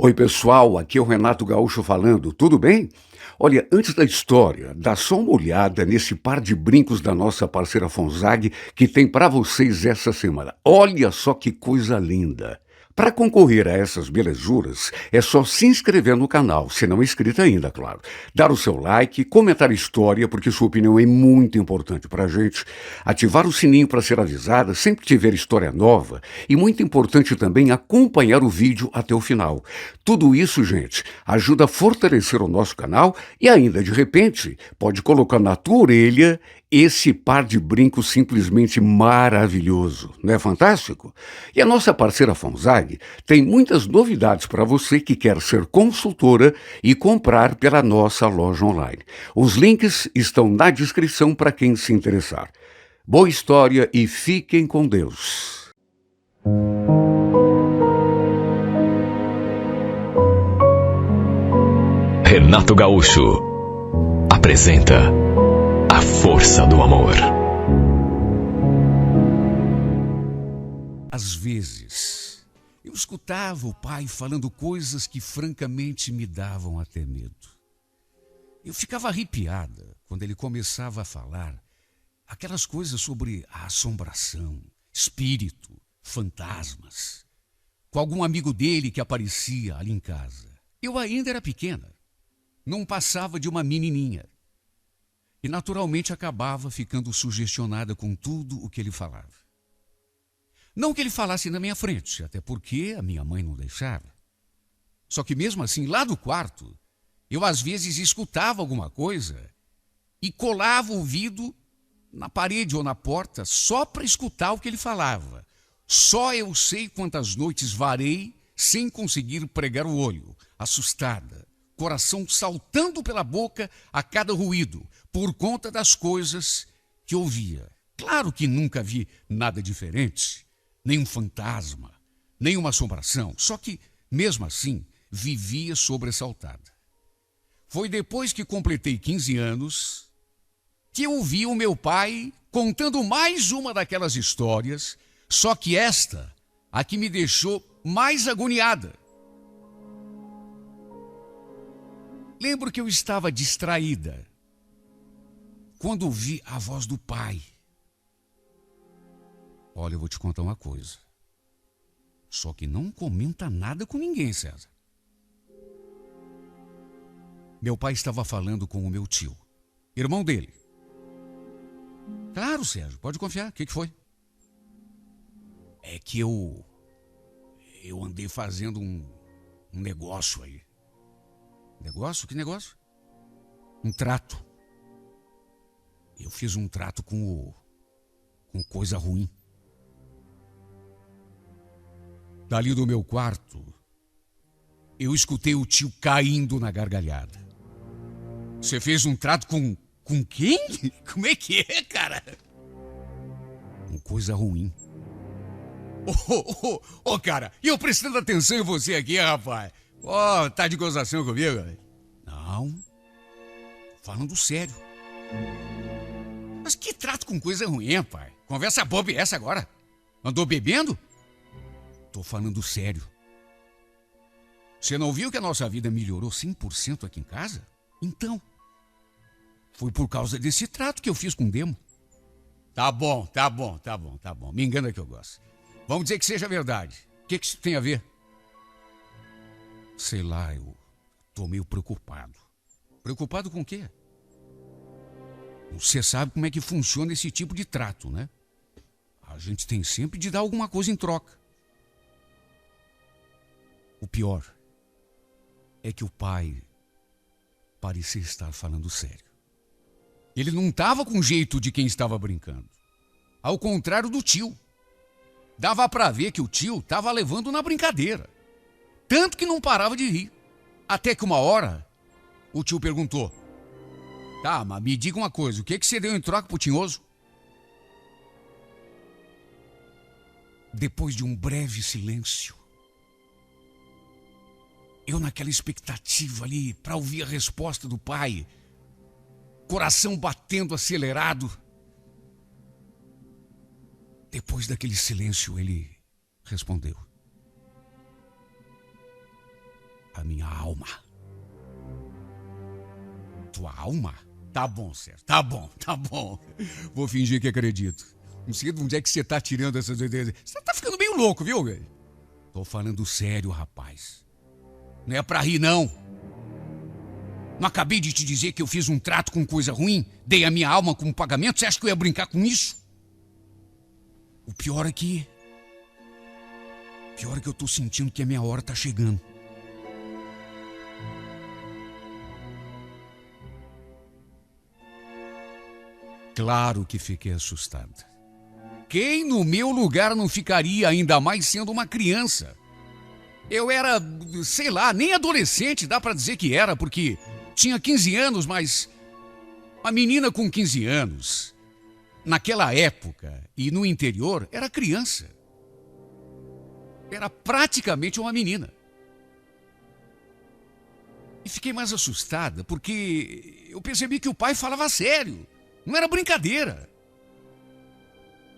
Oi, pessoal, aqui é o Renato Gaúcho falando, tudo bem? Olha, antes da história, dá só uma olhada nesse par de brincos da nossa parceira Fonzag que tem para vocês essa semana. Olha só que coisa linda! Para concorrer a essas belezuras, é só se inscrever no canal, se não é inscrito ainda, claro. Dar o seu like, comentar a história, porque sua opinião é muito importante para a gente. Ativar o sininho para ser avisada sempre que tiver história nova. E muito importante também acompanhar o vídeo até o final. Tudo isso, gente, ajuda a fortalecer o nosso canal e ainda, de repente, pode colocar na tua orelha esse par de brincos simplesmente maravilhoso, não é fantástico? E a nossa parceira Fonzag tem muitas novidades para você que quer ser consultora e comprar pela nossa loja online. Os links estão na descrição para quem se interessar. Boa história e fiquem com Deus. Renato Gaúcho apresenta A Força do Amor. Às vezes, eu escutava o pai falando coisas que francamente me davam até medo. Eu ficava arrepiada quando ele começava a falar aquelas coisas sobre a assombração, espírito, fantasmas, com algum amigo dele que aparecia ali em casa. Eu ainda era pequena, não passava de uma menininha. E naturalmente acabava ficando sugestionada com tudo o que ele falava. Não que ele falasse na minha frente, até porque a minha mãe não deixava. Só que mesmo assim, lá do quarto, eu às vezes escutava alguma coisa e colava o ouvido na parede ou na porta só para escutar o que ele falava. Só eu sei quantas noites varei sem conseguir pregar o olho, assustada, coração saltando pela boca a cada ruído, por conta das coisas que ouvia. Claro que nunca vi nada diferente, nem um fantasma, nem uma assombração, só que, mesmo assim, vivia sobressaltada. Foi depois que completei 15 anos que eu ouvi o meu pai contando mais uma daquelas histórias, só que esta, a que me deixou mais agoniada. Lembro que eu estava distraída quando ouvi a voz do pai. Olha, eu vou te contar uma coisa. Só que não comenta nada com ninguém, César. Meu pai estava falando com o meu tio, irmão dele. Claro, Sérgio, pode confiar. O que foi? É que eu andei fazendo um negócio aí. Negócio? Que negócio? Um trato. Eu fiz um trato com coisa ruim. Dali do meu quarto, eu escutei o tio caindo na gargalhada. Você fez um trato com quem? Como é que é, cara? Com coisa ruim. Cara, e eu prestando atenção em você aqui, rapaz. Tá de gozação comigo? Não, falando sério. Mas que trato com coisa ruim, pai? Conversa boba é essa agora? Andou bebendo? Tô falando sério. Você não viu que a nossa vida melhorou 100% aqui em casa? Então, foi por causa desse trato que eu fiz com o Demo. Tá bom. Me engana que eu gosto. Vamos dizer que seja verdade. O que isso tem a ver? Sei lá, eu tô meio preocupado. Preocupado com o quê? Você sabe como é que funciona esse tipo de trato, né? A gente tem sempre de dar alguma coisa em troca. O pior é que o pai parecia estar falando sério. Ele não estava com jeito de quem estava brincando. Ao contrário do tio. Dava pra ver que o tio estava levando na brincadeira. Tanto que não parava de rir. Até que uma hora, o tio perguntou: tá, mas me diga uma coisa, o que você deu em troca pro tinhoso? Depois de um breve silêncio, eu naquela expectativa ali para ouvir a resposta do pai, coração batendo acelerado. Depois daquele silêncio, ele respondeu: minha alma. Tua alma? Tá bom, Sérgio. Tá bom. Vou fingir que acredito. Não sei de onde é que você tá tirando essas ideias. Você tá ficando meio louco, viu, velho? Tô falando sério, rapaz. Não é pra rir, não. Não acabei de te dizer que eu fiz um trato com coisa ruim? Dei a minha alma como pagamento? Você acha que eu ia brincar com isso? O pior é que eu tô sentindo que a minha hora tá chegando. Claro que fiquei assustada. Quem no meu lugar não ficaria, ainda mais sendo uma criança? Eu era, sei lá, nem adolescente, dá pra dizer que era, porque tinha 15 anos, mas a menina com 15 anos, naquela época e no interior, era criança. Era praticamente uma menina. E fiquei mais assustada porque eu percebi que o pai falava sério. Não era brincadeira.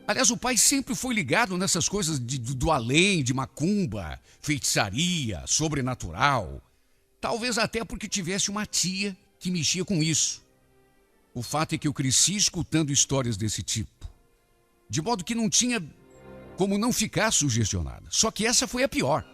Aliás, o pai sempre foi ligado nessas coisas do além, de macumba, feitiçaria, sobrenatural. Talvez até porque tivesse uma tia que mexia com isso. O fato é que eu cresci escutando histórias desse tipo. De modo que não tinha como não ficar sugestionada. Só que essa foi a pior.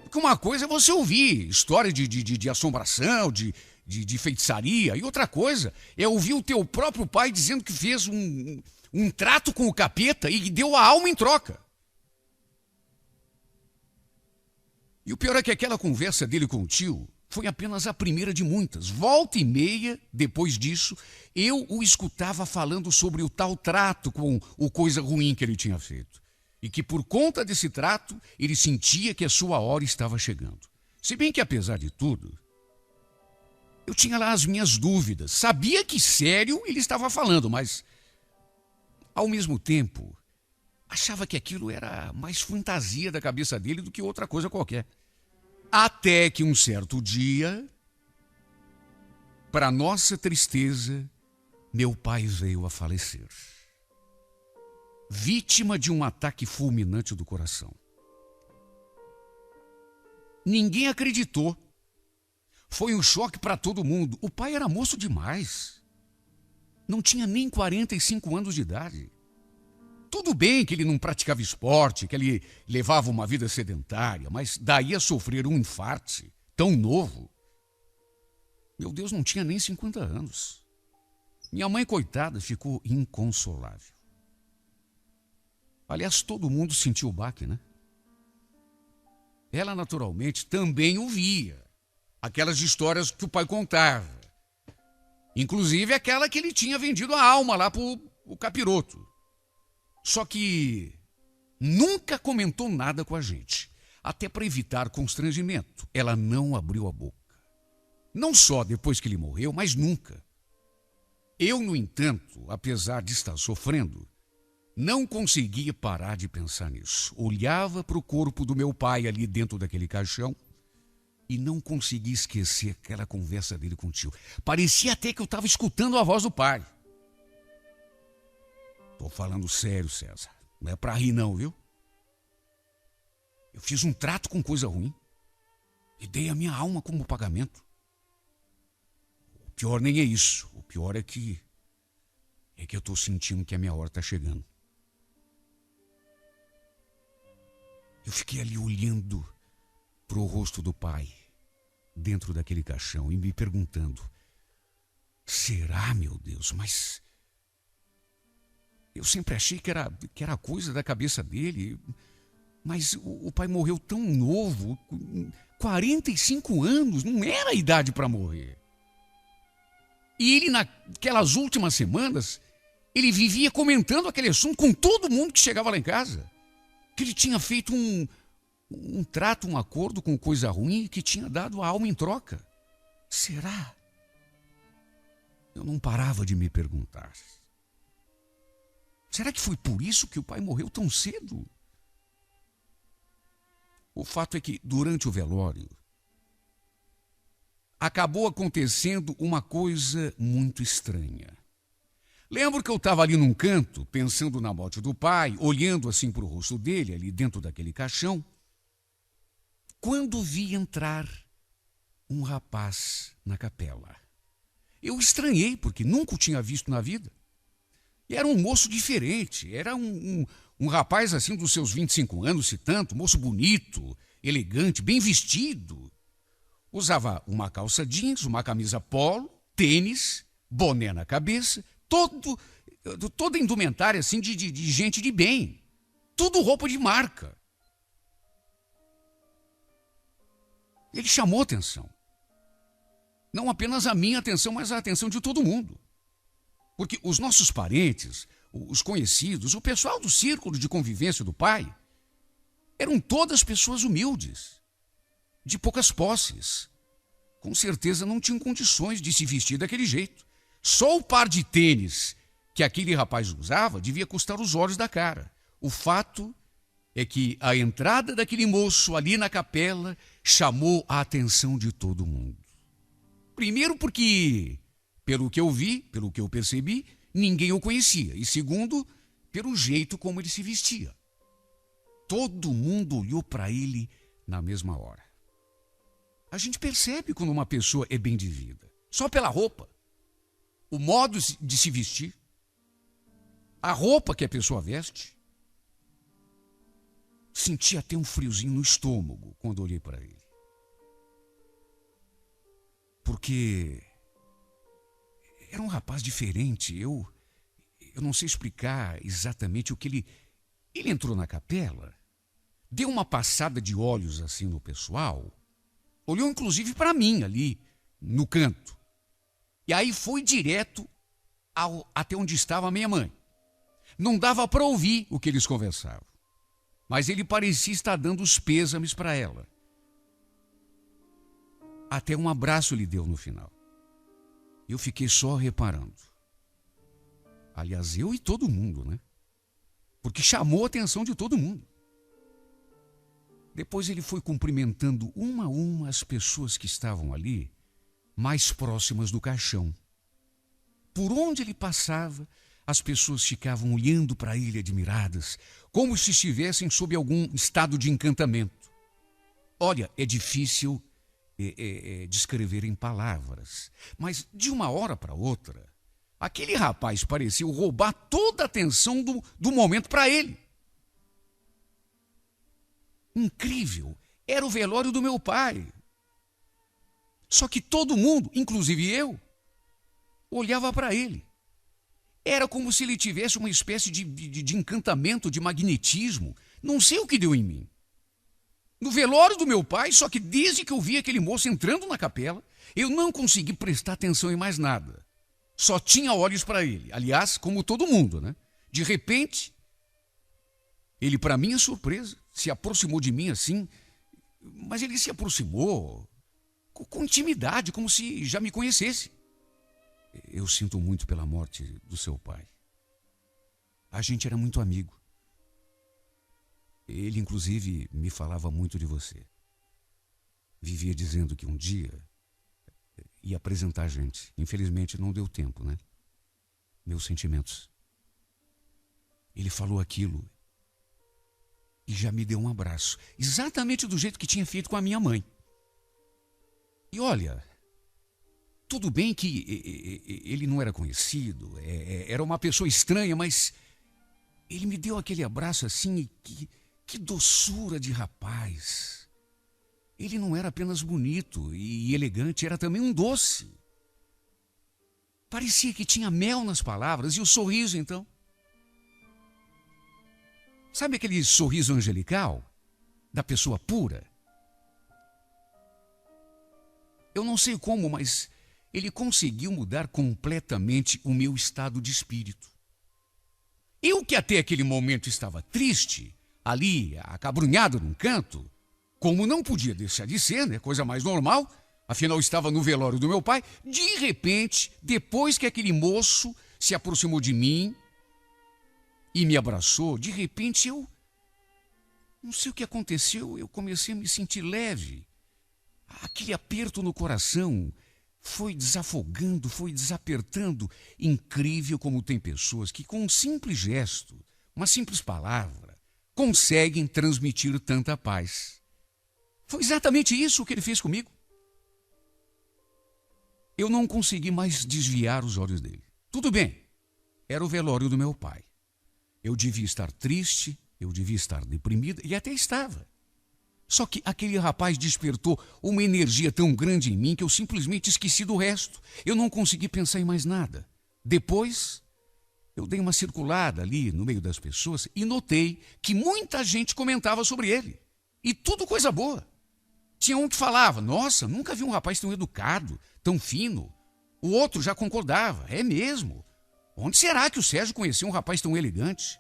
Porque uma coisa é você ouvir história de assombração, de feitiçaria. E outra coisa é ouvir o teu próprio pai dizendo que fez um trato com o capeta e deu a alma em troca. E o pior é que aquela conversa dele com o tio foi apenas a primeira de muitas. Volta e meia, depois disso, eu o escutava falando sobre o tal trato com o coisa ruim que ele tinha feito. E que por conta desse trato, ele sentia que a sua hora estava chegando. Se bem que, apesar de tudo, eu tinha lá as minhas dúvidas. Sabia que sério ele estava falando, mas, ao mesmo tempo, achava que aquilo era mais fantasia da cabeça dele do que outra coisa qualquer. Até que um certo dia, para nossa tristeza, meu pai veio a falecer. Vítima de um ataque fulminante do coração. Ninguém acreditou. Foi um choque para todo mundo. O pai era moço demais. Não tinha nem 45 anos de idade. Tudo bem que ele não praticava esporte, que ele levava uma vida sedentária, mas daí a sofrer um infarte tão novo. Meu Deus, não tinha nem 50 anos. Minha mãe, coitada, ficou inconsolável. Aliás, todo mundo sentiu o baque, né? Ela, naturalmente, também ouvia aquelas histórias que o pai contava. Inclusive aquela que ele tinha vendido a alma lá pro capiroto. Só que nunca comentou nada com a gente. Até para evitar constrangimento. Ela não abriu a boca. Não só depois que ele morreu, mas nunca. Eu, no entanto, apesar de estar sofrendo, não conseguia parar de pensar nisso. Olhava para o corpo do meu pai ali dentro daquele caixão e não conseguia esquecer aquela conversa dele com o tio. Parecia até que eu estava escutando a voz do pai. Tô falando sério, César. Não é pra rir não, viu? Eu fiz um trato com coisa ruim e dei a minha alma como pagamento. O pior nem é isso. O pior é que eu tô sentindo que a minha hora tá chegando. Eu fiquei ali olhando pro rosto do pai, dentro daquele caixão, e me perguntando: será, meu Deus, mas eu sempre achei que era coisa da cabeça dele, mas o pai morreu tão novo, 45 anos, não era a idade para morrer. E ele, naquelas últimas semanas, ele vivia comentando aquele assunto com todo mundo que chegava lá em casa. Que ele tinha feito um trato, um acordo com coisa ruim e que tinha dado a alma em troca. Será? Eu não parava de me perguntar. Será que foi por isso que o pai morreu tão cedo? O fato é que, durante o velório, acabou acontecendo uma coisa muito estranha. Lembro que eu estava ali num canto, pensando na morte do pai, olhando assim para o rosto dele, ali dentro daquele caixão, quando vi entrar um rapaz na capela. Eu estranhei, porque nunca o tinha visto na vida. E era um moço diferente, era um rapaz assim dos seus 25 anos, se tanto, moço bonito, elegante, bem vestido. Usava uma calça jeans, uma camisa polo, tênis, boné na cabeça, toda indumentária assim de gente de bem. Tudo roupa de marca. Ele chamou atenção. Não apenas a minha atenção, mas a atenção de todo mundo. Porque os nossos parentes, os conhecidos, o pessoal do círculo de convivência do pai, eram todas pessoas humildes, de poucas posses. Com certeza não tinham condições de se vestir daquele jeito. Só o par de tênis que aquele rapaz usava devia custar os olhos da cara. O fato é que a entrada daquele moço ali na capela chamou a atenção de todo mundo. Primeiro porque, pelo que eu vi, pelo que eu percebi, ninguém o conhecia. E segundo, pelo jeito como ele se vestia. Todo mundo olhou para ele na mesma hora. A gente percebe quando uma pessoa é bem de vida. Só pela roupa. O modo de se vestir. A roupa que a pessoa veste. Senti até um friozinho no estômago quando olhei para ele. Porque era um rapaz diferente. Eu não sei explicar exatamente o que ele... Ele entrou na capela, deu uma passada de olhos assim no pessoal, olhou inclusive para mim ali, no canto. E aí foi direto até onde estava a minha mãe. Não dava para ouvir o que eles conversavam, mas ele parecia estar dando os pêsames para ela. Até um abraço lhe deu no final. Eu fiquei só reparando. Aliás, eu e todo mundo, né? Porque chamou a atenção de todo mundo. Depois ele foi cumprimentando uma a uma as pessoas que estavam ali, mais próximas do caixão. Por onde ele passava, as pessoas ficavam olhando para ele admiradas, como se estivessem sob algum estado de encantamento. Olha, é difícil descrever em palavras, mas de uma hora para outra, aquele rapaz pareceu roubar toda a atenção do momento para ele. Incrível, era o velório do meu pai. Só que todo mundo, inclusive eu, olhava para ele. Era como se ele tivesse uma espécie de encantamento, de magnetismo. Não sei o que deu em mim. No velório do meu pai, só que desde que eu vi aquele moço entrando na capela, eu não consegui prestar atenção em mais nada. Só tinha olhos para ele. Aliás, como todo mundo, né? De repente, ele, para minha surpresa, se aproximou de mim assim, mas ele se aproximou com intimidade, como se já me conhecesse. Eu sinto muito pela morte do seu pai. A gente era muito amigo. Ele, inclusive, me falava muito de você. Vivia dizendo que um dia ia apresentar a gente. Infelizmente, não deu tempo, né? Meus sentimentos. Ele falou aquilo e já me deu um abraço. Exatamente do jeito que tinha feito com a minha mãe. E olha, tudo bem que ele não era conhecido, era uma pessoa estranha, mas ele me deu aquele abraço assim, que doçura de rapaz. Ele não era apenas bonito e elegante, era também um doce. Parecia que tinha mel nas palavras e o sorriso, então. Sabe aquele sorriso angelical da pessoa pura? Eu não sei como, mas ele conseguiu mudar completamente o meu estado de espírito. Eu que até aquele momento estava triste, ali, acabrunhado num canto, como não podia deixar de ser, né? Coisa mais normal, afinal estava no velório do meu pai, de repente, depois que aquele moço se aproximou de mim e me abraçou, de repente eu não sei o que aconteceu, eu comecei a me sentir leve. Aquele aperto no coração foi desafogando, foi desapertando. Incrível como tem pessoas que com um simples gesto, uma simples palavra, conseguem transmitir tanta paz. Foi exatamente isso que ele fez comigo. Eu não consegui mais desviar os olhos dele. Tudo bem, era o velório do meu pai. Eu devia estar triste, eu devia estar deprimida, e até estava. Só que aquele rapaz despertou uma energia tão grande em mim que eu simplesmente esqueci do resto. Eu não consegui pensar em mais nada. Depois, eu dei uma circulada ali no meio das pessoas e notei que muita gente comentava sobre ele. E tudo coisa boa. Tinha um que falava, nossa, nunca vi um rapaz tão educado, tão fino. O outro já concordava, é mesmo. Onde será que o Sérgio conheceu um rapaz tão elegante?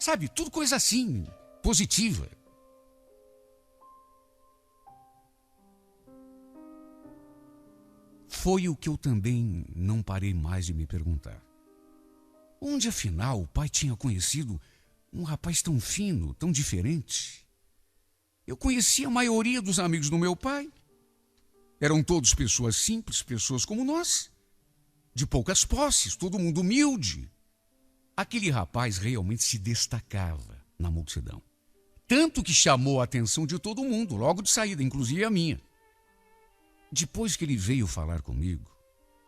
Sabe, tudo coisa assim, positiva. Foi o que eu também não parei mais de me perguntar. Onde, afinal, o pai tinha conhecido um rapaz tão fino, tão diferente? Eu conhecia a maioria dos amigos do meu pai. Eram todos pessoas simples, pessoas como nós, de poucas posses, todo mundo humilde. Aquele rapaz realmente se destacava na multidão. Tanto que chamou a atenção de todo mundo, logo de saída, inclusive a minha. Depois que ele veio falar comigo,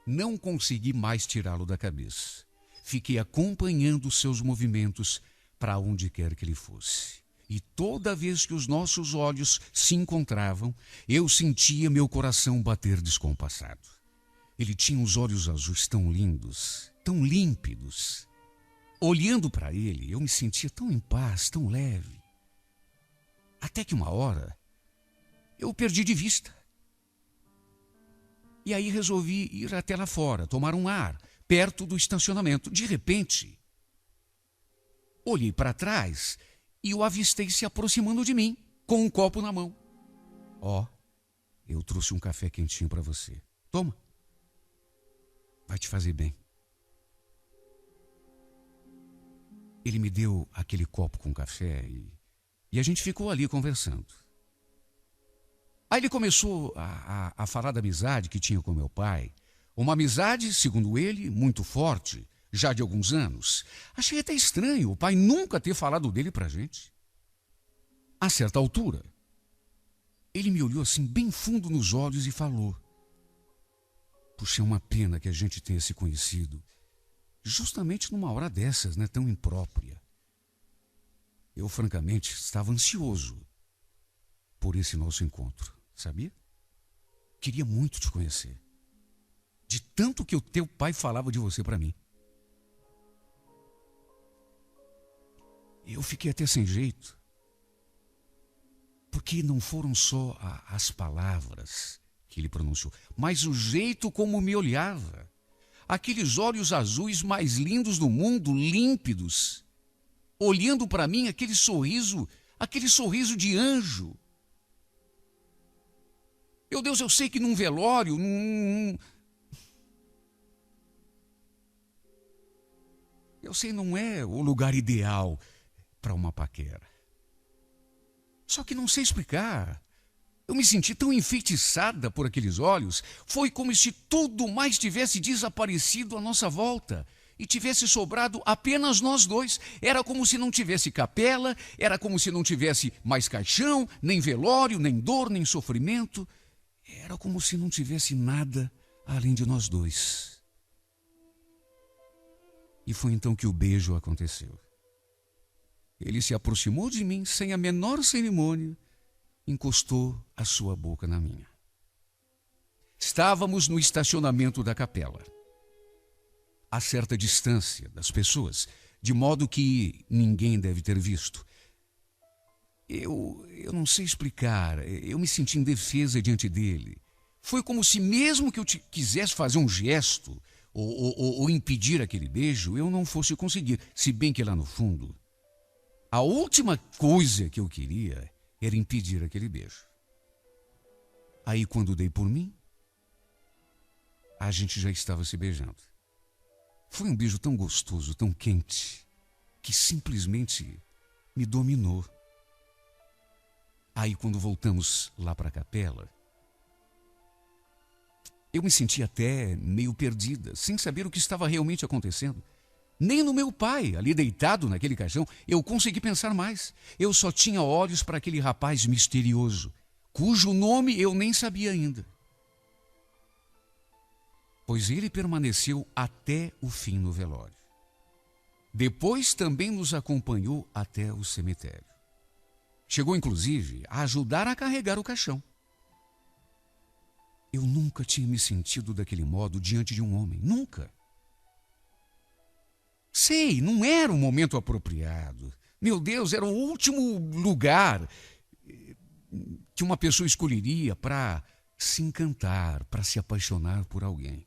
não consegui mais tirá-lo da cabeça. Fiquei acompanhando seus movimentos para onde quer que ele fosse. E toda vez que os nossos olhos se encontravam, eu sentia meu coração bater descompassado. Ele tinha os olhos azuis tão lindos, tão límpidos. Olhando para ele, eu me sentia tão em paz, tão leve. Até que uma hora, eu o perdi de vista. E aí resolvi ir até lá fora, tomar um ar, perto do estacionamento. De repente, olhei para trás e o avistei se aproximando de mim, com um copo na mão. Ó, eu trouxe um café quentinho para você. Toma. Vai te fazer bem. Ele me deu aquele copo com café e a gente ficou ali conversando. Aí ele começou a falar da amizade que tinha com meu pai. Uma amizade, segundo ele, muito forte, já de alguns anos. Achei até estranho o pai nunca ter falado dele pra gente. A certa altura, ele me olhou assim bem fundo nos olhos e falou: puxa, é uma pena que a gente tenha se conhecido justamente numa hora dessas, né, tão imprópria. Eu, francamente, estava ansioso por esse nosso encontro, sabia? Queria muito te conhecer. De tanto que o teu pai falava de você para mim. Eu fiquei até sem jeito. Porque não foram só as palavras que ele pronunciou, mas o jeito como me olhava. Aqueles olhos azuis mais lindos do mundo, límpidos. Olhando para mim, aquele sorriso de anjo. Meu Deus, eu sei que num velório, eu sei, não é o lugar ideal para uma paquera. Só que não sei explicar. Eu me senti tão enfeitiçada por aqueles olhos. Foi como se tudo mais tivesse desaparecido à nossa volta e tivesse sobrado apenas nós dois. Era como se não tivesse capela, era como se não tivesse mais caixão, nem velório, nem dor, nem sofrimento. Era como se não tivesse nada além de nós dois. E foi então que o beijo aconteceu. Ele se aproximou de mim sem a menor cerimônia, encostou a sua boca na minha. Estávamos no estacionamento da capela, a certa distância das pessoas, de modo que ninguém deve ter visto. Eu não sei explicar, eu me senti indefesa diante dele. Foi como se mesmo que eu quisesse fazer um gesto ou impedir aquele beijo, eu não fosse conseguir, se bem que lá no fundo, a última coisa que eu queria era impedir aquele beijo. Aí quando dei por mim, a gente já estava se beijando. Foi um beijo tão gostoso, tão quente, que simplesmente me dominou. Aí quando voltamos lá para a capela, eu me senti até meio perdida, sem saber o que estava realmente acontecendo. Nem no meu pai, ali deitado naquele caixão, eu consegui pensar mais. Eu só tinha olhos para aquele rapaz misterioso, cujo nome eu nem sabia ainda, pois ele permaneceu até o fim no velório. Depois também nos acompanhou até o cemitério. Chegou, inclusive, a ajudar a carregar o caixão. Eu nunca tinha me sentido daquele modo diante de um homem, nunca. Sei, não era o momento apropriado. Meu Deus, era o último lugar que uma pessoa escolheria para se encantar, para se apaixonar por alguém.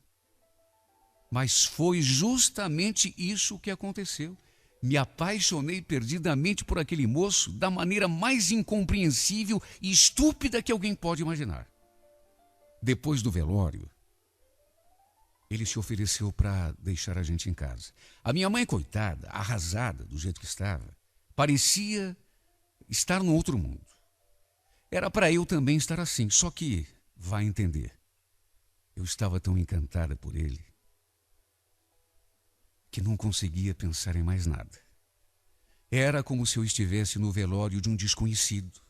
Mas foi justamente isso que aconteceu. Me apaixonei perdidamente por aquele moço da maneira mais incompreensível e estúpida que alguém pode imaginar. Depois do velório, ele se ofereceu para deixar a gente em casa. A minha mãe, coitada, arrasada do jeito que estava, parecia estar no outro mundo. Era para eu também estar assim, só que, vai entender, eu estava tão encantada por ele que não conseguia pensar em mais nada. Era como se eu estivesse no velório de um desconhecido.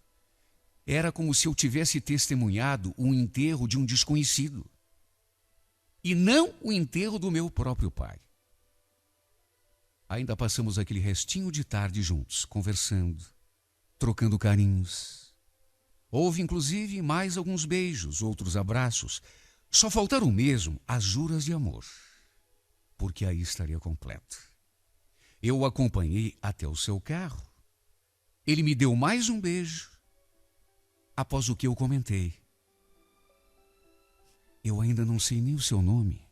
Era como se eu tivesse testemunhado o enterro de um desconhecido. E não o enterro do meu próprio pai. Ainda passamos aquele restinho de tarde juntos, conversando, trocando carinhos. Houve, inclusive, mais alguns beijos, outros abraços. Só faltaram mesmo as juras de amor, porque aí estaria completo. Eu o acompanhei até o seu carro. Ele me deu mais um beijo, após o que eu comentei. Eu ainda não sei nem o seu nome.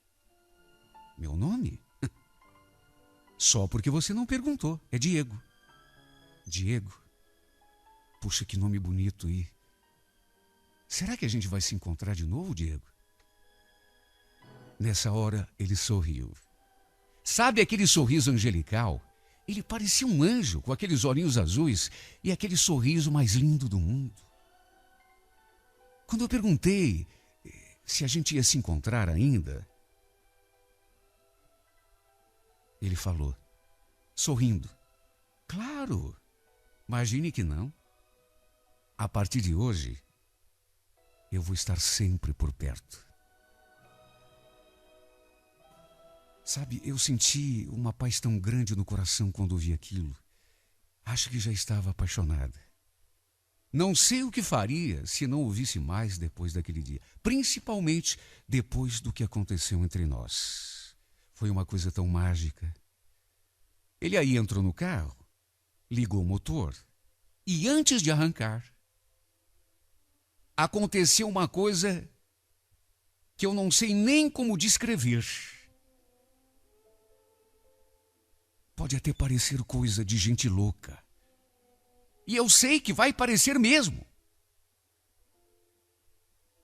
Meu nome? Só porque você não perguntou. É Diego. Diego? Puxa, que nome bonito. E será que a gente vai se encontrar de novo, Diego? Nessa hora, ele sorriu. Sabe aquele sorriso angelical? Ele parecia um anjo, com aqueles olhinhos azuis e aquele sorriso mais lindo do mundo. Quando eu perguntei se a gente ia se encontrar ainda, ele falou, sorrindo, claro, imagine que não. A partir de hoje, eu vou estar sempre por perto. Sabe, eu senti uma paz tão grande no coração quando vi aquilo. Acho que já estava apaixonada. Não sei o que faria se não o visse mais depois daquele dia. Principalmente depois do que aconteceu entre nós. Foi uma coisa tão mágica. Ele aí entrou no carro, ligou o motor e antes de arrancar, aconteceu uma coisa que eu não sei nem como descrever. Pode até parecer coisa de gente louca. E eu sei que vai parecer mesmo.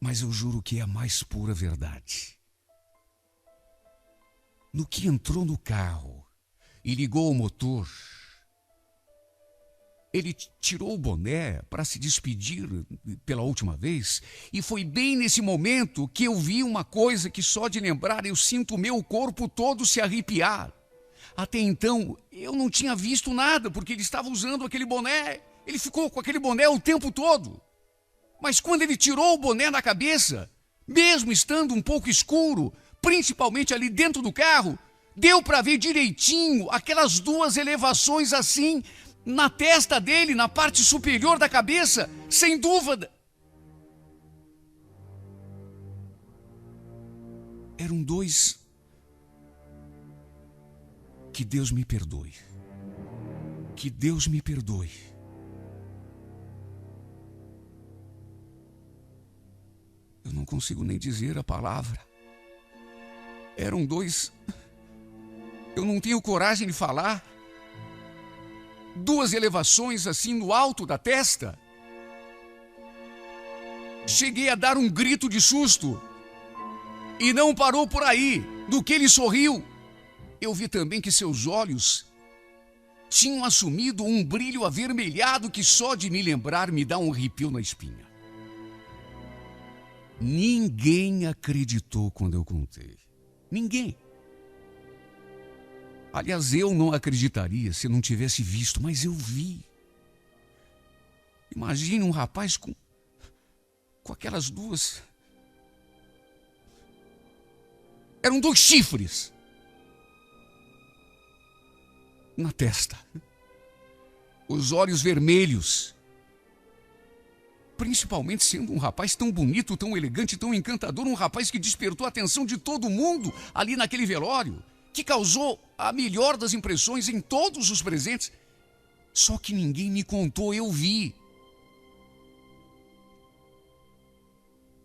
Mas eu juro que é a mais pura verdade. No que entrou no carro e ligou o motor, ele tirou o boné para se despedir pela última vez, e foi bem nesse momento que eu vi uma coisa que só de lembrar eu sinto o meu corpo todo se arrepiar. Até então eu não tinha visto nada, porque ele estava usando aquele boné. Ele ficou com aquele boné o tempo todo. Mas quando ele tirou o boné da cabeça, mesmo estando um pouco escuro, principalmente ali dentro do carro, deu para ver direitinho aquelas duas elevações assim, na testa dele, na parte superior da cabeça, sem dúvida. Eram dois... Que Deus me perdoe. Que Deus me perdoe. Eu não consigo nem dizer a palavra. Eram dois... Eu não tenho coragem de falar. Duas elevações assim no alto da testa. Cheguei a dar um grito de susto. E não parou por aí. Do que ele sorriu, eu vi também que seus olhos tinham assumido um brilho avermelhado que só de me lembrar me dá um arrepio na espinha. Ninguém acreditou quando eu contei. Ninguém. Aliás, eu não acreditaria se eu não tivesse visto, mas eu vi. Imagine um rapaz com aquelas duas... Eram 2 chifres na testa. Os olhos vermelhos. Principalmente sendo um rapaz tão bonito, tão elegante, tão encantador, um rapaz que despertou a atenção de todo mundo ali naquele velório, que causou a melhor das impressões em todos os presentes. Só que ninguém me contou, eu vi.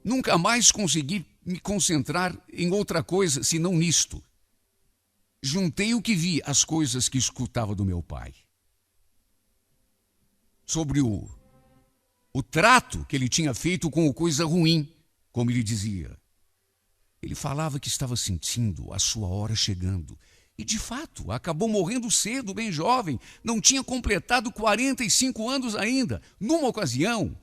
Nunca mais consegui me concentrar em outra coisa senão nisto. Juntei o que vi, as coisas que escutava do meu pai. Sobre o trato que ele tinha feito com o coisa ruim, como ele dizia. Ele falava que estava sentindo a sua hora chegando. E, de fato, acabou morrendo cedo, bem jovem. Não tinha completado 45 anos ainda. Numa ocasião,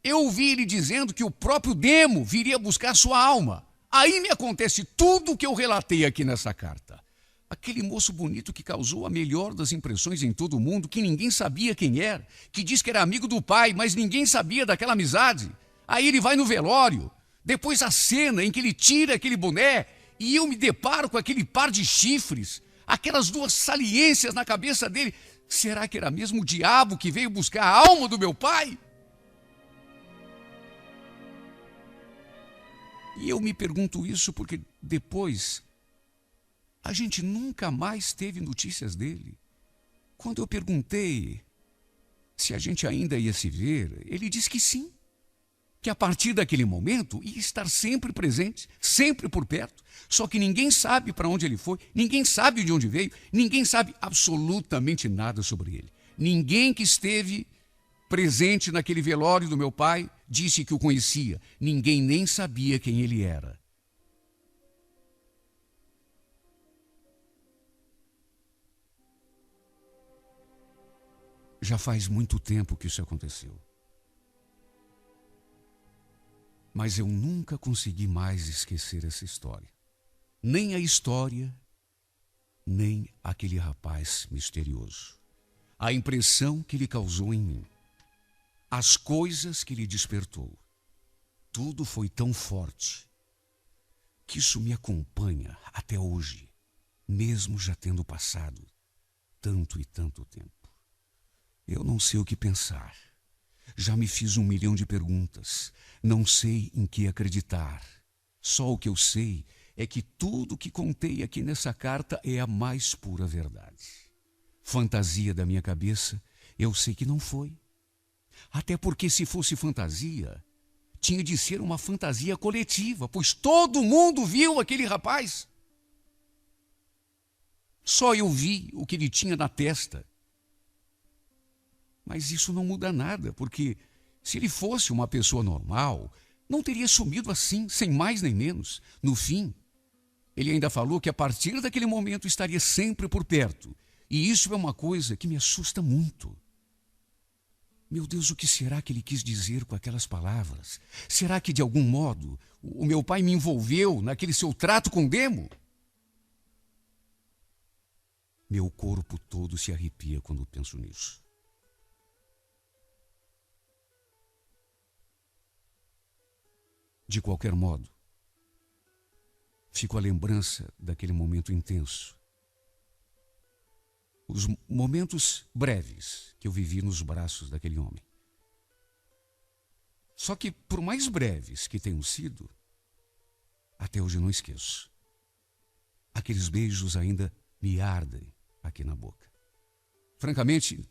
eu ouvi ele dizendo que o próprio Demo viria buscar sua alma. Aí me acontece tudo o que eu relatei aqui nessa carta. Aquele moço bonito que causou a melhor das impressões em todo mundo, que ninguém sabia quem era, que diz que era amigo do pai, mas ninguém sabia daquela amizade. Aí ele vai no velório, depois a cena em que ele tira aquele boné e eu me deparo com aquele par de chifres, aquelas 2 saliências na cabeça dele. Será que era mesmo o diabo que veio buscar a alma do meu pai? E eu me pergunto isso porque depois a gente nunca mais teve notícias dele. Quando eu perguntei se a gente ainda ia se ver, ele disse que sim. Que a partir daquele momento ia estar sempre presente, sempre por perto. Só que ninguém sabe para onde ele foi, ninguém sabe de onde veio, ninguém sabe absolutamente nada sobre ele. Ninguém que esteve presente naquele velório do meu pai disse que o conhecia. Ninguém nem sabia quem ele era. Já faz muito tempo que isso aconteceu. Mas eu nunca consegui mais esquecer essa história. Nem a história, nem aquele rapaz misterioso. A impressão que ele causou em mim. As coisas que ele despertou. Tudo foi tão forte que isso me acompanha até hoje, mesmo já tendo passado tanto e tanto tempo. Eu não sei o que pensar. Já me fiz 1 milhão de perguntas. Não sei em que acreditar. Só o que eu sei é que tudo o que contei aqui nessa carta é a mais pura verdade. Fantasia da minha cabeça, eu sei que não foi. Até porque se fosse fantasia, tinha de ser uma fantasia coletiva, pois todo mundo viu aquele rapaz. Só eu vi o que ele tinha na testa. Mas isso não muda nada, porque se ele fosse uma pessoa normal, não teria sumido assim, sem mais nem menos. No fim, ele ainda falou que a partir daquele momento estaria sempre por perto. E isso é uma coisa que me assusta muito. Meu Deus, o que será que ele quis dizer com aquelas palavras? Será que, de algum modo, o meu pai me envolveu naquele seu trato com Demo? Meu corpo todo se arrepia quando penso nisso. De qualquer modo, fico a lembrança daquele momento intenso. Os momentos breves que eu vivi nos braços daquele homem. Só que, por mais breves que tenham sido, até hoje eu não esqueço. Aqueles beijos ainda me ardem aqui na boca. Francamente,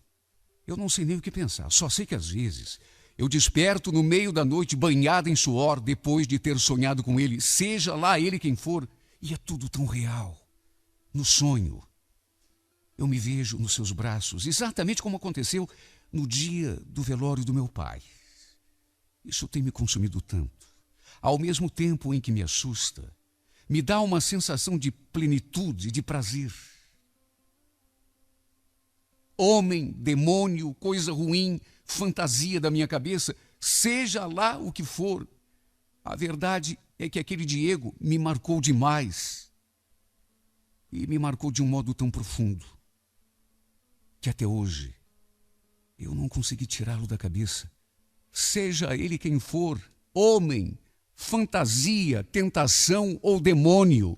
eu não sei nem o que pensar. Só sei que às vezes eu desperto no meio da noite banhado em suor depois de ter sonhado com ele, seja lá ele quem for, e é tudo tão real. No sonho, eu me vejo nos seus braços, exatamente como aconteceu no dia do velório do meu pai. Isso tem me consumido tanto. Ao mesmo tempo em que me assusta, me dá uma sensação de plenitude, de prazer. Homem, demônio, coisa ruim, fantasia da minha cabeça, seja lá o que for. A verdade é que aquele Diego me marcou demais. E me marcou de um modo tão profundo que até hoje eu não consegui tirá-lo da cabeça. Seja ele quem for, homem, fantasia, tentação ou demônio.